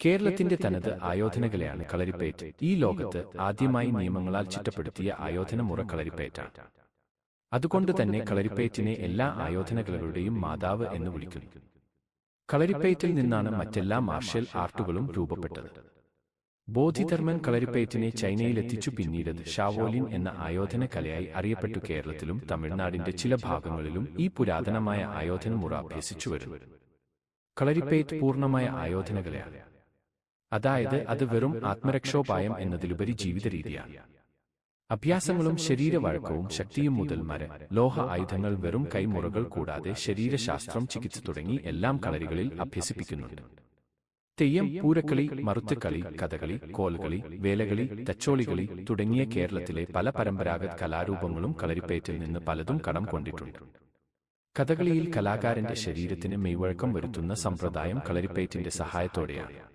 കേരളത്തിന്റെ തനത് ആയോധനകലയാണ് കളരിപ്പയറ്റ്. ഈ ലോകത്ത് ആദ്യമായി നിയമങ്ങളാൽ ചിട്ടപ്പെടുത്തിയ ആയോധന മുറ കളരിപ്പയറ്റാണ്. അതുകൊണ്ട് തന്നെ കളരിപ്പയറ്റിനെ എല്ലാ ആയോധനകലകളുടെയും മാതാവ് എന്ന് വിളിക്കുന്നു. കളരിപ്പയറ്റിൽ നിന്നാണ് മറ്റെല്ലാ മാർഷ്യൽ ആർട്ടുകളും രൂപപ്പെട്ടത്. ബോധിധർമ്മൻ കളരിപ്പയറ്റിനെ ചൈനയിലെത്തിച്ചു. പിന്നീടത് ഷാവോലിൻ എന്ന ആയോധന കലയായി അറിയപ്പെട്ടു. കേരളത്തിലും തമിഴ്നാടിന്റെ ചില ഭാഗങ്ങളിലും ഈ പുരാതനമായ ആയോധന മുറ അഭ്യസിച്ചു വരുന്നു. കളരിപ്പയറ്റ് പൂർണ്ണമായ ആയോധനകലയാണ്. അതായത് അത് വെറും ആത്മരക്ഷോപായം എന്നതിലുപരി ജീവിത രീതിയാണ്. അഭ്യാസങ്ങളും ശരീരവഴക്കവും ശക്തിയും മുതൽ ലോഹ ആയുധങ്ങൾ, വെറും കൈമുറകൾ കൂടാതെ ശരീരശാസ്ത്രം, ചികിത്സ തുടങ്ങി എല്ലാം കളരികളിൽ അഭ്യസിപ്പിക്കുന്നുണ്ട്. തെയ്യം, പൂരക്കളി, മറുത്തുകളി, കഥകളി, കോൽകളി, വേലകളി, തച്ചോളികളി തുടങ്ങിയ കേരളത്തിലെ പല പരമ്പരാഗത കലാരൂപങ്ങളും കളരിപ്പയറ്റിൽ നിന്ന് പലതും കടം കൊണ്ടിട്ടുണ്ട്. കഥകളിയിൽ കലാകാരന്റെ ശരീരത്തിന് മെയ്വഴക്കം വരുത്തുന്ന സമ്പ്രദായം കളരിപ്പയറ്റിന്റെ സഹായത്തോടെയാണ്.